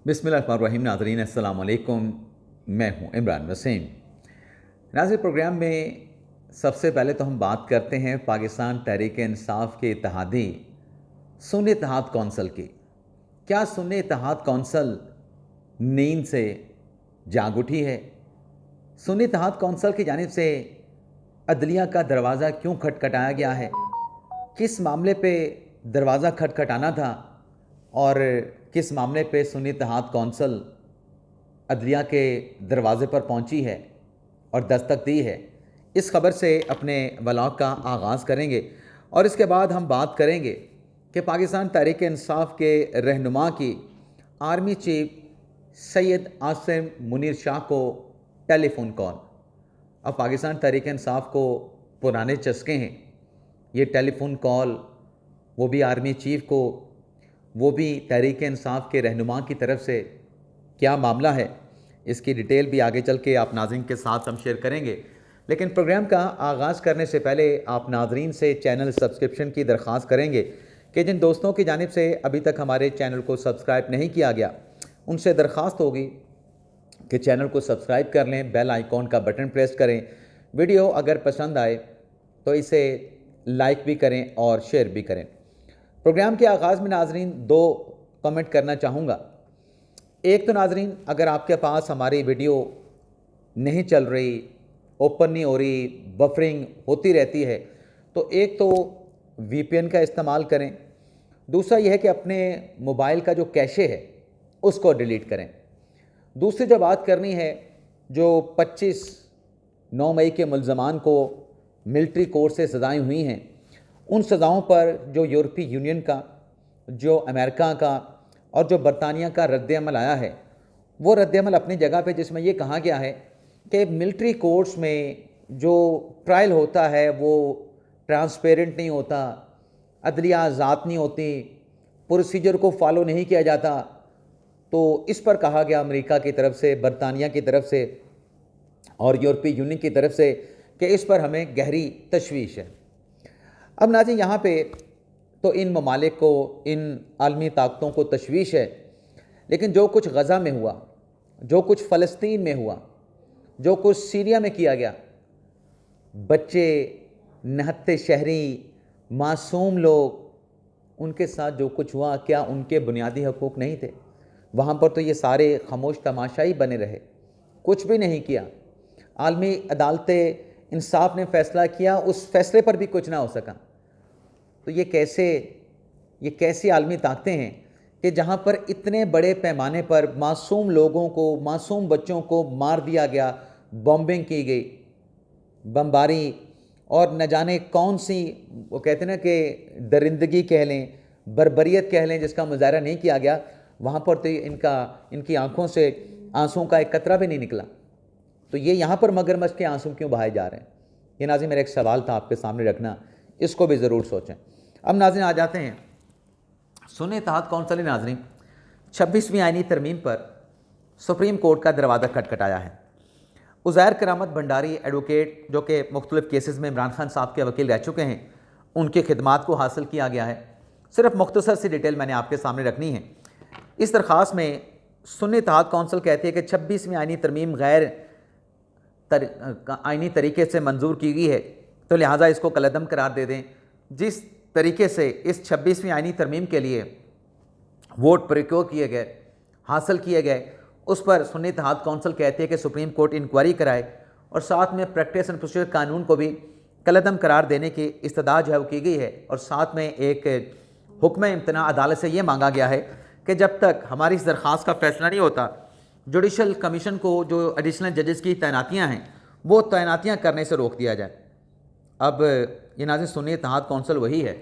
बिस्मिल्लाहिर्रहमानिर्रहीम। नाज़रीन अस्सलाम वालेकुम। मैं हूं इमरान वसीम। नाज़रीन, प्रोग्राम में सबसे पहले तो हम बात करते हैं पाकिस्तान तहरीक-ए-इंसाफ के इत्तेहादी सुन्नी इत्तेहाद कौंसिल की। क्या सुन्नी इत्तेहाद कौंसिल नींद से जाग उठी है? सुन्नी इत्तेहाद कौंसिल की जानिब से अदलिया का दरवाज़ा क्यों खटखटाया गया है? किस मामले पे दरवाज़ा खटखटाना था और किस मामले पे सुन्नी इत्तेहाद कौंसिल अदलिया के दरवाज़े पर पहुंची है और दस्तक दी है? इस खबर से अपने व्लॉग का आगाज़ करेंगे और इसके बाद हम बात करेंगे कि पाकिस्तान तहरीक इंसाफ के रहनुमा की आर्मी चीफ सैयद आसिम मुनीर शाह को टेलीफोन कॉल। अब पाकिस्तान तहरीक इंसाफ को पुराने चस्के हैं। ये टेलीफोन कॉल, वो भी आर्मी चीफ को, वो भी तहरीक इंसाफ के रहनुमा की तरफ से, क्या मामला है इसकी डिटेल भी आगे चल के आप नाज़रीन के साथ हम शेयर करेंगे। लेकिन प्रोग्राम का आगाज़ करने से पहले आप नाज़रीन से चैनल सब्सक्रिप्शन की दरख्वास्त करेंगे कि जिन दोस्तों की जानिब से अभी तक हमारे चैनल को सब्सक्राइब नहीं किया गया, उनसे दरख्वास्त होगी कि चैनल को सब्सक्राइब कर लें, बेल आइकॉन का बटन प्रेस करें। वीडियो अगर पसंद आए तो इसे लाइक भी करें और शेयर भी करें। प्रोग्राम के आगाज़ में नाज़रीन दो कमेंट करना चाहूँगा। एक तो नाज़रीन, अगर आपके पास हमारी वीडियो नहीं चल रही, ओपन नहीं हो रही, बफरिंग होती रहती है, तो एक तो वीपीएन का इस्तेमाल करें। दूसरा यह है कि अपने मोबाइल का जो कैशे है उसको डिलीट करें। दूसरी जो बात करनी है, जो 25/9 मई के मुल्ज़मान को मिलिट्री कोर्ट से सज़ाएँ हुई हैं, उन सज़ाओं पर जो यूरोपीय यूनियन का, जो अमेरिका का और जो बरतानिया का रद्द-ए-अमल आया है, वो रद्द-ए-अमल अपनी जगह पे, जिसमें ये कहा गया है कि मिलिट्री कोर्ट्स में जो ट्रायल होता है वो ट्रांसपेरेंट नहीं होता, अदलिया आज़ाद नहीं होती, प्रोसीजर को फॉलो नहीं किया जाता। तो इस पर कहा गया अमेरिका की तरफ से, बरतानिया की तरफ से और यूरोपीय यूनियन की तरफ से कि इस पर हमें गहरी तशवीश है। अब नाज़रीन, यहाँ पे तो इन ममालिक को, इन आलमी ताकतों को तशवीश है, लेकिन जो कुछ गज़ा में हुआ, जो कुछ फ़लस्तीन में हुआ, जो कुछ सीरिया में किया गया, बच्चे, नहत्ते शहरी, मासूम लोग, उनके साथ जो कुछ हुआ, क्या उनके बुनियादी हकूक़ नहीं थे? वहाँ पर तो ये सारे खामोश तमाशाई बने रहे, कुछ भी नहीं किया। आलमी अदालत इंसाफ ने फ़ैसला किया, उस फ़ैसले पर भी कुछ ना हो सका। तो ये कैसी आलमी ताकतें हैं कि जहाँ पर इतने बड़े पैमाने पर मासूम लोगों को, मासूम बच्चों को मार दिया गया, बॉम्बिंग की गई, बमबारी, और न जाने कौन सी, वो कहते हैं ना कि दरिंदगी कह लें, बर्बरियत कह लें, जिसका मुजाहरा नहीं किया गया। वहाँ पर तो इनकी आंखों से आंसुओं का एक कतरा भी नहीं निकला। तो ये यहाँ पर मगरमच्छ के आंसू क्यों बहाए जा रहे हैं? ये नाज़रीन मेरा एक सवाल था आपके सामने रखना, इसको भी ज़रूर सोचें। अब नाज़रीन आ जाते हैं सुन्नी इत्तेहाद कौंसिल ने नाज़रीन 26वीं आईनी तरमीम पर सुप्रीम कोर्ट का दरवाज़ा खटखटाया है। उज़ैर करामत भंडारी एडवोकेट, जो कि मुख्तलिफ़ केसेस में इमरान खान साहब के वकील रह चुके हैं, उनकी खिदमात को हासिल किया गया है। सिर्फ मुख्तसर सी डिटेल मैंने आपके सामने रखनी है। इस दरख्वास्त में सुन्नी इत्तेहाद कौंसिल कहती है कि 26वीं आईनी तरमीम गैर आईनी तरीके से मंजूर की गई है, तो लिहाजा इसको कलअदम करार दे दें। जिस तरीके से इस 26वीं आईनी तरमीम के लिए वोट प्रोक्योर किए गए, हासिल किए गए, उस पर सुन्नी इत्तेहाद कौंसिल कहती है कि सुप्रीम कोर्ट इंक्वायरी कराए और साथ में प्रैक्टिस एंड प्रोसीजर कानून को भी कलअदम करार देने की इस्तदा जो है वो की गई है। और साथ में एक हुक्म इम्तना अदालत से ये मांगा गया है कि जब तक हमारी इस दरख्वास्त का फैसला नहीं होता, जुडिशल कमीशन को जो एडिशनल जजेस की तैनातियाँ हैं, वो तैनातियाँ करने से रोक दिया जाए। अब ये नाज़रीन सुन्नी इत्तेहाद कौंसिल वही है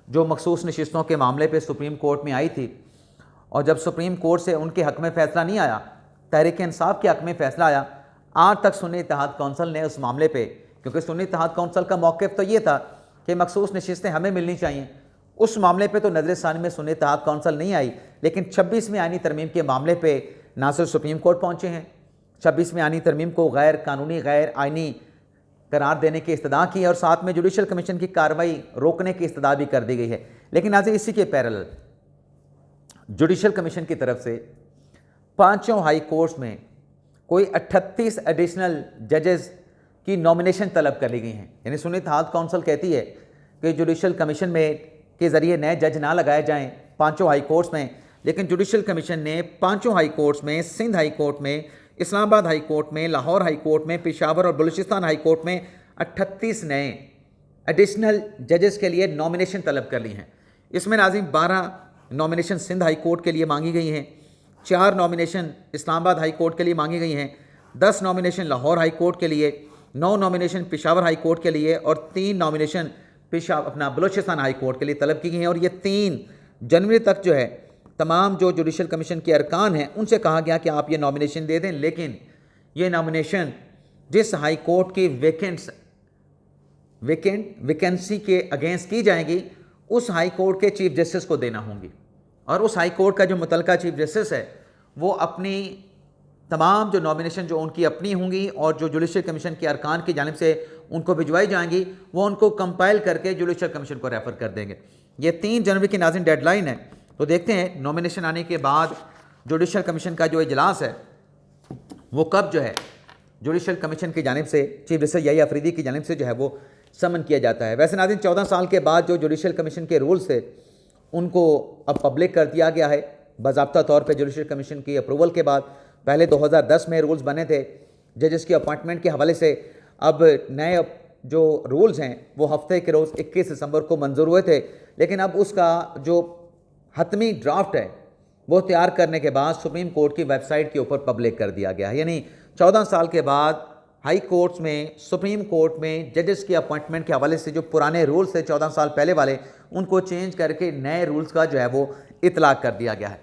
जो मखसूस नशिस्तों के मामले पे सुप्रीम कोर्ट में आई थी, और जब सुप्रीम कोर्ट से उनके हक़ में फ़ैसला नहीं आया, तहरीक इंसाफ के हक़ में फ़ैसला आया, आज तक सुन्नी इत्तेहाद कौंसिल ने उस मामले पे, क्योंकि सुन्नी इत्तेहाद कौंसिल का मौक़िफ़ तो ये था कि मखसूस नशिस्तें हमें मिलनी चाहिए, उस मामले पर तो नज़र-ए-सानी में सुन्नी इत्तेहाद कौंसिल नहीं आई। लेकिन 26वीं आईनी तरमीम के मामले पर ना सिर्फ सुप्रीम कोर्ट पहुँचे हैं, 26वीं आईनी तरमीम को गैर कानूनी, गैर आइनी करार देने की इस्तदा की और साथ में जुडिशल कमीशन की कार्रवाई रोकने की इस्तदा भी कर दी गई है। लेकिन आज इसी के पैरेलल जुडिशल कमीशन की तरफ से पांचों हाई कोर्ट्स में कोई 38 एडिशनल जजेस की नॉमिनेशन तलब कर ली गई हैं। यानी सुन्नी इत्तेहाद काउंसिल कहती है कि जुडिशल कमीशन में के ज़रिए नए जज ना लगाए जाएं पांचों हाई कोर्ट्स में, लेकिन जुडिशल कमीशन ने पांचों हाई कोर्ट्स में, सिंध हाई कोर्ट में, इस्लामाबाद हाई कोर्ट में, लाहौर हाई कोर्ट में, पेशावर और बलूचिस्तान हाई कोर्ट में 38 नए एडिशनल जजेस के लिए नॉमिनेशन तलब कर ली हैं। इसमें नाज़रीन 12 नॉमिनेशन सिंध हाई कोर्ट के लिए मांगी गई हैं, 4 नॉमिनेशन इस्लामाबाद हाई कोर्ट के लिए मांगी गई हैं, 10 नॉमिनेशन लाहौर हाई कोर्ट के लिए, 9 नॉमिनेशन पेशावर हाई कोर्ट के लिए और 3 नॉमिनेशन बलूचिस्तान हाई कोर्ट के लिए तलब की गई हैं। और ये 3 जनवरी तक जो है तमाम जो जुडिशल कमीशन के अरकान हैं उनसे कहा गया कि आप ये नॉमिनेशन दे दें, लेकिन ये नॉमिनेशन जिस हाई कोर्ट की वैकेंसी के अगेंस्ट की जाएंगी उस हाई कोर्ट के चीफ जस्टिस को देना होंगी, और उस हाई कोर्ट का जो मुतलका चीफ जस्टिस है वो अपनी तमाम जो नॉमिनेशन जो उनकी अपनी होंगी और जो जुडिशल कमीशन के अरकान की जानिब से उनको भिजवाई जाएंगी वो उनको कंपाइल करके जुडिशल कमीशन को रेफ़र कर देंगे। ये 3 जनवरी की नाज़रीन डेडलाइन है। तो देखते हैं नॉमिनेशन आने के बाद जुडिशल कमीशन का जो इजलास है वो कब जो है जुडिशल कमीशन की जानिब से चीफ जस्टिस यही अफरीदी की जानिब से जो है वो समन किया जाता है। वैसे नाज़रीन 14 साल के बाद जो जुडिशल कमीशन के रूल्स थे उनको अब पब्लिक कर दिया गया है बाज़ाब्ता तौर पे जुडिशल कमीशन की अप्रूवल के बाद। पहले 2010 में रूल्स बने थे जजेस की अपॉइंटमेंट के हवाले से, अब नए जो रूल्स हैं वो हफ्ते के रोज़ 21 दिसंबर को मंजूर हुए थे, लेकिन अब उसका जो हतमी ड्राफ्ट है वो तैयार करने के बाद सुप्रीम कोर्ट की वेबसाइट के ऊपर पब्लिक कर दिया गया है। यानी 14 साल के बाद हाई कोर्ट्स में, सुप्रीम कोर्ट में जजेस की अपॉइंटमेंट के हवाले से जो पुराने रूल्स थे 14 साल पहले वाले उनको चेंज करके नए रूल्स का जो है वो इतलाक़ कर दिया गया है।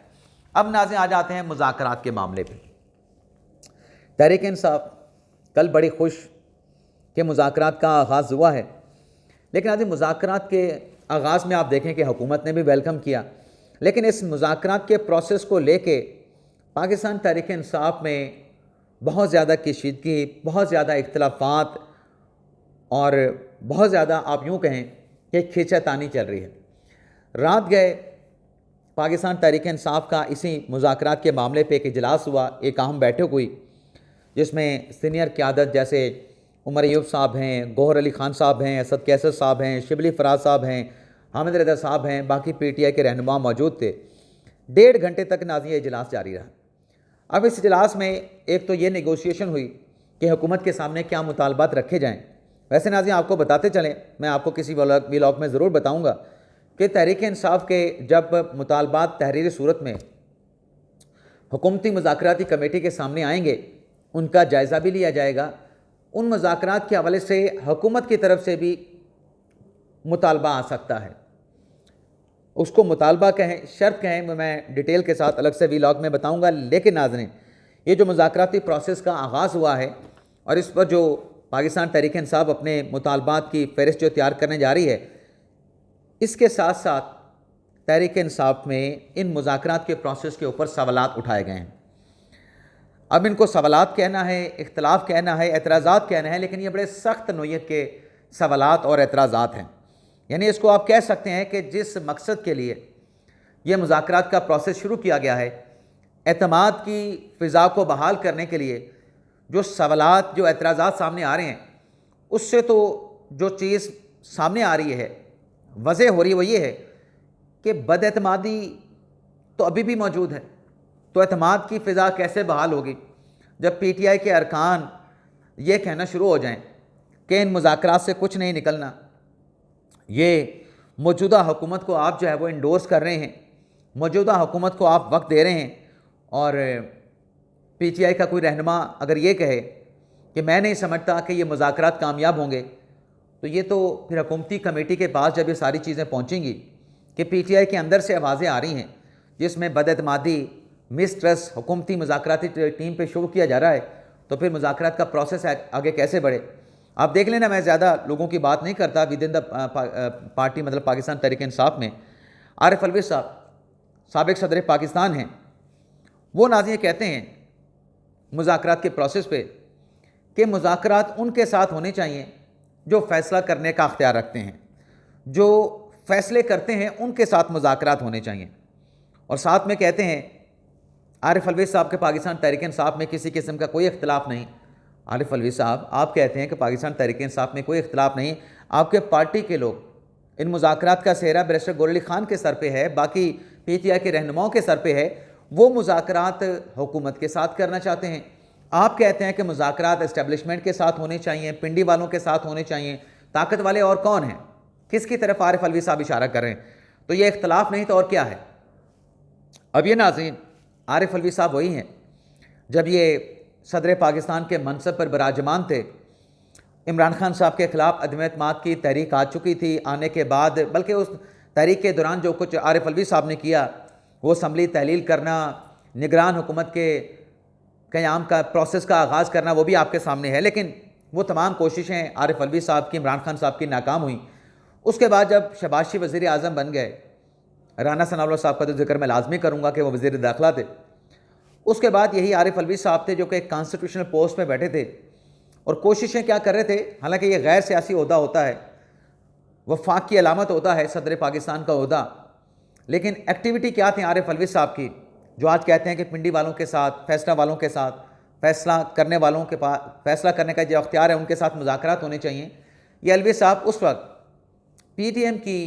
अब नाज़रीन आ जाते हैं मुज़ाकरात के मामले पे। तहरीक इंसाफ कल बड़ी खुश कि मुज़ाकरात का आगाज़ हुआ है, लेकिन आज मुज़ाकरात के आगाज़ में आप देखें कि हुकूमत ने भी वेलकम किया, लेकिन इस मुज़ाकरात के प्रोसेस को लेके पाकिस्तान तहरीक इंसाफ में बहुत ज़्यादा कशीदगी, बहुत ज़्यादा इख्तलाफात और बहुत ज़्यादा आप यूँ कहें कि खींचातानी चल रही है। रात गए पाकिस्तान तहरीक इंसाफ का इसी मुज़ाकरात के मामले पे एक इजलास हुआ, एक अहम बैठक हुई जिसमें सीनियर क़यादत जैसे उमर अयूब साहब हैं, गौहर अली ख़ान साहब हैं, असद कैसर साहब हैं, शिबली फराज साहब हैं, हामिद रज़ा साहब हैं, बाकी PTI के रहनुमा मौजूद थे। 1.5 घंटे तक नाज़रीन इजलास जारी रहा। अब इस इजलास में एक तो ये नेगोशिएशन हुई कि हुकूमत के सामने क्या मुतालबात रखे जाएँ। वैसे नाज़रीन आपको बताते चलें, मैं आपको किसी व्लॉग में ज़रूर बताऊँगा कि तहरीक इंसाफ के जब मुतालबात तहरीरी सूरत में हुकूमती मुज़ाकराती कमेटी के सामने आएंगे उनका जायज़ा भी लिया जाएगा। उन मुज़ाकरात के हवाले से हुकूमत की तरफ से भी मुतालबा आ सकता है, उसको मुतालबा कहें, शर्त कहें, मैं डिटेल के साथ अलग से व्लॉग में बताऊंगा। लेकिन नाज़रीन ये जो मुज़ाकराती प्रोसेस का आगाज़ हुआ है और इस पर जो पाकिस्तान तहरीक इंसाफ अपने मुतालबात की फ़हरिस्त जो तैयार करने जा रही है, इसके साथ साथ तहरीक इंसाफ में इन मुज़ाकरात के प्रोसेस के ऊपर सवालात उठाए गए हैं। अब इनको सवालात कहना है, इख्तलाफ कहना है, एतराज़ात कहना है, लेकिन ये बड़े सख्त नोयत के सवालात और एतराज़ात हैं। यानी इसको आप कह सकते हैं कि जिस मकसद के लिए ये मुज़ाकरात का प्रोसेस शुरू किया गया है, एतमाद की फ़िज़ा को बहाल करने के लिए जो सवालात, जो एतराज़ात सामने आ रहे हैं, उससे तो जो चीज़ सामने आ रही है, वज़ह हो रही है, वो ये है कि बदएतमादी तो अभी भी मौजूद है। तो एतमाद की फ़िज़ा कैसे बहाल होगी जब PTI के अरकान ये कहना शुरू हो जाएं कि इन मुज़ाकरात से कुछ नहीं निकलना, ये मौजूदा हुकूमत को आप जो है वो इंडोर्स कर रहे हैं, मौजूदा हुकूमत को आप वक्त दे रहे हैं, और PTI का कोई रहनुमा अगर ये कहे कि मैं नहीं समझता कि ये मुज़ाकरात कामयाब होंगे, तो ये तो फिर हुकूमती कमेटी के पास जब ये सारी चीज़ें पहुँचेंगी कि PTI के अंदर से आवाज़ें आ रही हैं जिसमें बदएतमादी, मिसट्रस्ट हुकूमती मुज़ाकराती टीम पे शुरू किया जा रहा है, तो फिर मुज़ाकरात का प्रोसेस आगे कैसे बढ़े। आप देख लेना, मैं ज़्यादा लोगों की बात नहीं करता विद इन द पार्टी, मतलब पाकिस्तान तहरीक इंसाफ में आरिफ अलवी साहब साबिक़ सदर पाकिस्तान हैं, वो नाज़रीन कहते हैं मुज़ाकरात के प्रोसेस पे कि मुज़ाकरात उनके साथ होने चाहिए जो फ़ैसला करने का अख्तियार रखते हैं, जो फ़ैसले करते हैं उनके साथ मुज़ाकरात होने चाहिए। और साथ में कहते हैं आरिफ अलवी साहब के पाकिस्तान तहरीक इंसाफ में किसी किस्म का कोई इख्तलाफ नहीं। आरिफ अलवी साहब, आप कहते हैं कि पाकिस्तान तहरीक इंसाफ में कोई इख्तलाफ नहीं, आपके पार्टी के लोग, इन मुज़ाकरात का सेहरा बैरिस्टर गोल अली खान के सर पे है, बाकी PTI के रहनुमाओं के सर पे है, वो मुज़ाकरात हुकूमत के साथ करना चाहते हैं। आप कहते हैं कि मुज़ाकरात एस्टेब्लिशमेंट के साथ होने चाहिए, पिंडी वालों के साथ होने चाहिए। ताकत वाले और कौन हैं? किसकी तरफ आरिफ अलवी साहब इशारा कर रहे हैं? तो ये इख्तलाफ नहीं तो और क्या है? अब ये नाज़रीन, आरिफ अलवी साहब वही हैं जब ये सदर पाकिस्तान के मनसब पर बराजमान थे, इमरान खान साहब के ख़िलाफ़ अदम एतमाद की तहरीक आ चुकी थी। आने के बाद, बल्कि उस तहरीक के दौरान जो कुछ आरिफ अलवी साहब ने किया, वो असम्बली तहलील करना, निगरान हुकूमत के क़याम का प्रोसेस का आगाज़ करना, वो भी आपके सामने है। लेकिन वो तमाम कोशिशें आरिफ अलवी साहब की, इमरान खान साहब की नाकाम हुई। उसके बाद जब शहबाज शरीफ वज़ीर आज़म बन गए, राना सनाउल्लाह साहब का तो जिक्र मैं लाजमी करूँगा कि वो वज़ीर दाखिला थे, उसके बाद यही आरिफ अलवी साहब थे जो कि एक कॉन्स्टिट्यूशनल पोस्ट पे बैठे थे और कोशिशें क्या कर रहे थे। हालांकि ये गैर सियासी ओहदा होता है, वफाक की अलामत होता है सदर पाकिस्तान का ओहदा, लेकिन एक्टिविटी क्या थी आरिफ अलवी साहब की, जो आज कहते हैं कि पिंडी वालों के साथ, फैसला वालों के साथ, फैसला करने वालों के पास, फैसला करने का जो अख्तियार है उनके साथ मुज़ाकरात होने चाहिए। ये अलवी साहब उस वक्त PTM की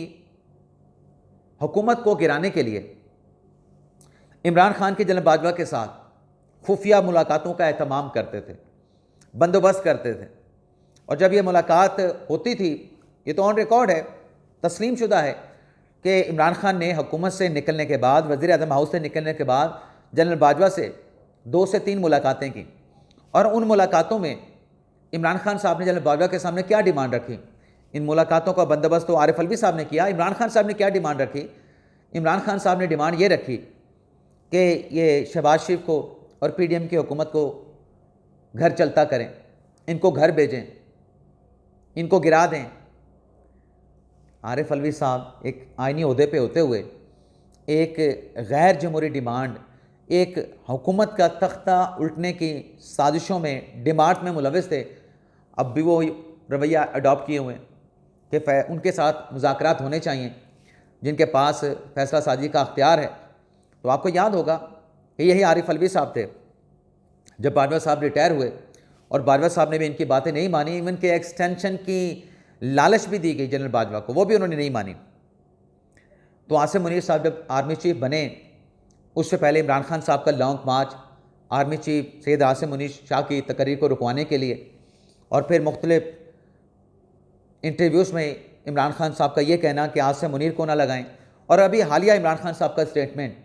हुकूमत को गिराने के लिए इमरान खान की जनरल बाजवा के साथ खुफिया मुलाकातों का एहतमाम करते थे, बंदोबस्त करते थे। और जब ये मुलाकात होती थी, ये तो ऑन रिकॉर्ड है, तस्लीम शुदा है कि इमरान खान ने हुकूमत से निकलने के बाद, वज़ीर आज़म हाउस से निकलने के बाद जनरल बाजवा से 2 से 3 मुलाकातें की। और उन मुलाकातों में इमरान खान साहब ने जनरल बाजवा के सामने क्या डिमांड रखी? इन मुलाकातों का बंदोबस्त तो आरिफ अलवी साहब ने किया। इमरान खान साहब ने क्या डिमांड रखी? इमरान खान साहब ने डिमांड ये रखी कि ये शहबाज शरीफ को और PDM की हुकूमत को घर चलता करें, इनको घर भेजें, इनको गिरा दें। आरिफ अलवी साहब एक आइनी ओहदे पे होते हुए एक गैर जमहूरी डिमांड, एक हुकूमत का तख्ता उल्टने की साजिशों में, डिमांड में मुलविस थे। अब भी वो रवैया अडॉप्ट किए हुए कि उनके साथ मुज़ाकरात होने चाहिए जिनके पास फैसला साजी का अख्तियार है। तो आपको याद होगा कि यही आरिफ अलवी साहब थे जब बाजवा साहब रिटायर हुए, और बाजवा साहब ने भी इनकी बातें नहीं मानी। इवन के एक्सटेंशन की लालच भी दी गई जनरल बाजवा को, वो भी उन्होंने नहीं मानी। तो आसिम मुनीर साहब जब आर्मी चीफ बने, उससे पहले इमरान खान साहब का लॉन्ग मार्च आर्मी चीफ सैयद आसिम मुनीर शाह की तकरीर को रुकवाने के लिए, और फिर मुख्तलिफ इंटरव्यूज़ में इमरान खान साहब का ये कहना कि आसिम मुनीर को ना लगाएं, और अभी हालिया इमरान खान साहब का स्टेटमेंट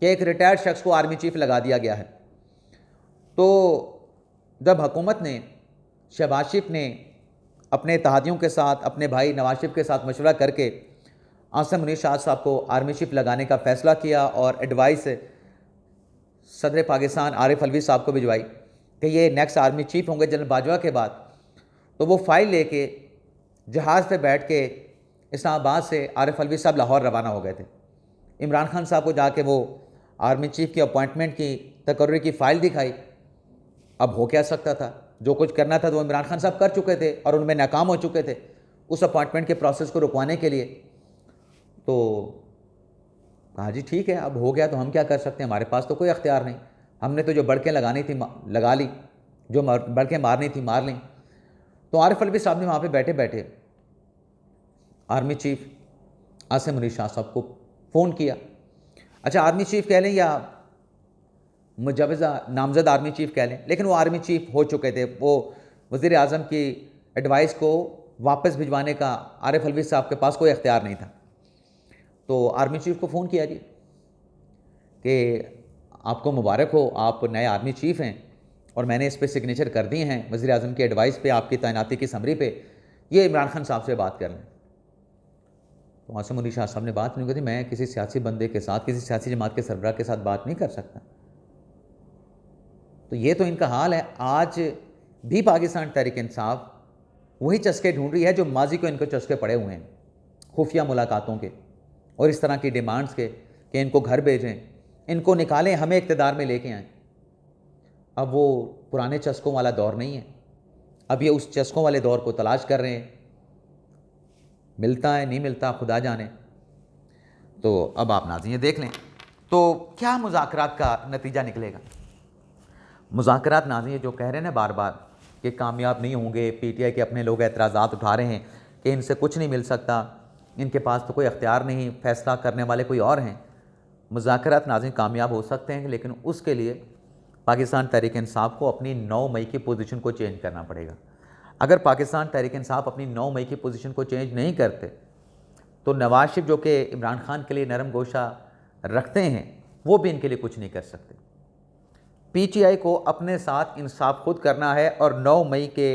कि एक रिटायर्ड शख्स को आर्मी चीफ लगा दिया गया है। तो जब हुकूमत ने, शहबाज शरीफ ने अपने इत्तेहादियों के साथ, अपने भाई नवाज शरीफ के साथ मशवरा करके आसिम मुनीर शाह साहब को आर्मी चीफ लगाने का फ़ैसला किया और एडवाइस सदर पाकिस्तान आरिफ अलवी साहब को भिजवाई कि ये नेक्स्ट आर्मी चीफ होंगे जनरल बाजवा के बाद, तो वो फ़ाइल लेके जहाज़ पे बैठ के इस्लामाबाद से आरिफ अलवी साहब लाहौर रवाना हो गए थे। इमरान खान साहब को जाके वो आर्मी चीफ की अपॉइंटमेंट की तकर्री की फ़ाइल दिखाई। अब हो क्या सकता था? जो कुछ करना था तो इमरान खान साहब कर चुके थे और उनमें नाकाम हो चुके थे उस अपॉइंटमेंट के प्रोसेस को रुकवाने के लिए। तो कहा जी ठीक है, अब हो गया तो हम क्या कर सकते हैं, हमारे पास तो कोई अख्तियार नहीं, हमने तो जो बड़कें लगानी थी लगा ली, जो बड़कें मारनी थी मार ली। तो आरिफ अलवी साहब ने वहाँ पे बैठे बैठे आर्मी चीफ आसिम मुनीर शाह साहब को फ़ोन किया। अच्छा, आर्मी चीफ कह लें या मुजवज़ा नामज़द आर्मी चीफ कह लें, लेकिन वो आर्मी चीफ हो चुके थे। वो वज़ीर आज़म की एडवाइस को वापस भिजवाने का आरिफ अलवी साहब के पास कोई अख्तियार नहीं था। तो आर्मी चीफ को फ़ोन किया जी कि आपको मुबारक हो, आप नए आर्मी चीफ हैं और मैंने इस पर सिग्नेचर कर दिए हैं वज़ीर आज़म की एडवाइस पे, आपकी तैनाती की समरी पे, ये इमरान खान साहब से बात कर लें। तो आसिम मुनीर शाह साहब ने बात नहीं की थी, मैं किसी सियासी बंदे के साथ, किसी सियासी जमात के सरबराह के साथ बात नहीं कर सकता। तो ये तो इनका हाल है। आज भी पाकिस्तान तहरीक इंसाफ वही चस्के ढूंढ रही है जो माजी को इनको चस्के पड़े हुए हैं, खुफिया मुलाकातों के और इस तरह की डिमांड्स के कि इनको घर भेजें, इनको निकालें, हमें इक़्तिदार में लेके आएँ। अब वो पुराने चस्कों वाला दौर नहीं है, अब ये उस चस्कों वाले दौर को तलाश कर रहे हैं। मिलता है नहीं मिलता खुदा जाने। तो अब आप नाज़रीन ये देख लें तो क्या मुज़ाकरात का नतीजा निकलेगा? मुज़ाकरात नाज़रीन जो कह रहे हैं ना बार बार कि कामयाब नहीं होंगे, पीटीआई के अपने लोग एतराज़ात उठा रहे हैं कि इनसे कुछ नहीं मिल सकता, इनके पास तो कोई अख्तियार नहीं, फ़ैसला करने वाले कोई और हैं। मुज़ाकरात नाज़रीन कामयाब हो सकते हैं, लेकिन उसके लिए पाकिस्तान तहरीक इंसाफ को अपनी 9 मई की पोजीशन को चेंज करना पड़ेगा। अगर पाकिस्तान तहरीक इंसाफ अपनी 9 मई की पोजीशन को चेंज नहीं करते तो नवाज शरीफ जो कि इमरान खान के लिए नरम गोशा रखते हैं, वो भी इनके लिए कुछ नहीं कर सकते। पीटीआई को अपने साथ इंसाफ खुद करना है और 9 मई के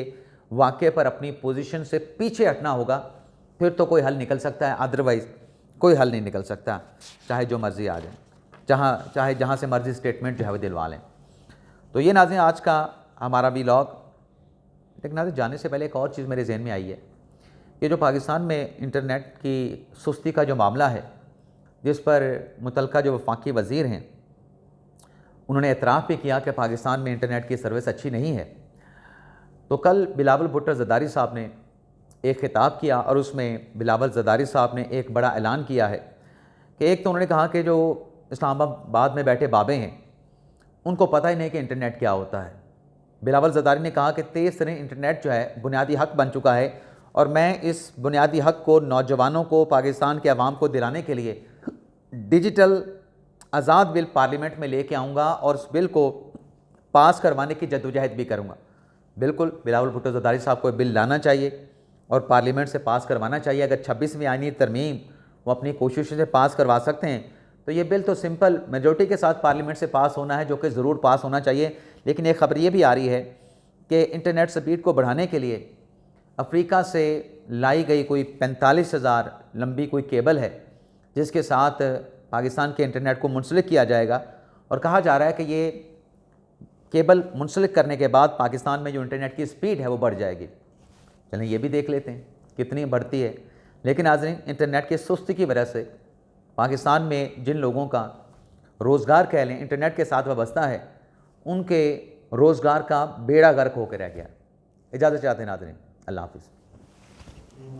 वाक़े पर अपनी पोजीशन से पीछे हटना होगा, फिर तो कोई हल निकल सकता है, अदरवाइज़ कोई हल नहीं निकल सकता, चाहे जो मर्ज़ी आ जाए, चाहे जहाँ से मर्ज़ी स्टेटमेंट जो है वो दिलवा लें। तो ये नाज़रीन आज का हमारा व्लॉग। लेकिन नाज़रीन जाने से पहले एक और चीज़ मेरे जहन में आई है, ये जो पाकिस्तान में इंटरनेट की सुस्ती का जो मामला है, जिस पर मुतलका जो वफाकी वज़ीर हैं उन्होंने एतराफ़ भी किया कि पाकिस्तान में इंटरनेट की सर्विस अच्छी नहीं है। तो कल बिलावल भुट्टो ज़रदारी साहब ने एक खिताब किया और उसमें बिलावल ज़रदारी साहब ने एक बड़ा ऐलान किया है कि एक तो उन्होंने कहा कि जो इस्लामाबाद में बैठे बाबे हैं उनको पता ही नहीं कि इंटरनेट क्या होता है। बिलावल ज़रदारी ने कहा कि तेज़ तरीन इंटरनेट जो है बुनियादी हक़ बन चुका है और मैं इस बुनियादी हक़ को नौजवानों को, पाकिस्तान के अवाम को दिलाने के लिए डिजिटल आज़ाद बिल पार्लियामेंट में लेके आऊँगा और उस बिल को पास करवाने की जद्दोजहद भी करूँगा। बिल्कुल बिलावल भुट्टो ज़रदारी साहब को बिल लाना चाहिए और पार्लियामेंट से पास करवाना चाहिए। अगर 26वीं आईनी तरमीम वो अपनी कोशिशों से पास करवा सकते हैं तो ये बिल तो सिंपल मेजॉरिटी के साथ पार्लियामेंट से पास होना है, जो कि ज़रूर पास होना चाहिए। लेकिन एक ख़बर ये भी आ रही है कि इंटरनेट स्पीड को बढ़ाने के लिए अफ्रीका से लाई गई कोई 45,000 लंबी कोई केबल है, जिसके साथ पाकिस्तान के इंटरनेट को मुंसलिक किया जाएगा और कहा जा रहा है कि ये केबल मुंसलिक करने के बाद पाकिस्तान में जो इंटरनेट की स्पीड है वो बढ़ जाएगी। चलें ये भी देख लेते हैं कितनी बढ़ती है। लेकिन नाज़रीन इंटरनेट की सुस्ती की वजह से पाकिस्तान में जिन लोगों का रोज़गार कह लें इंटरनेट के साथ वाबस्ता है, उनके रोज़गार का बेड़ा गर्क होकर रह गया। इजाज़त चाहते हैं नाज़रीन, अल्लाह हाफ़िज़।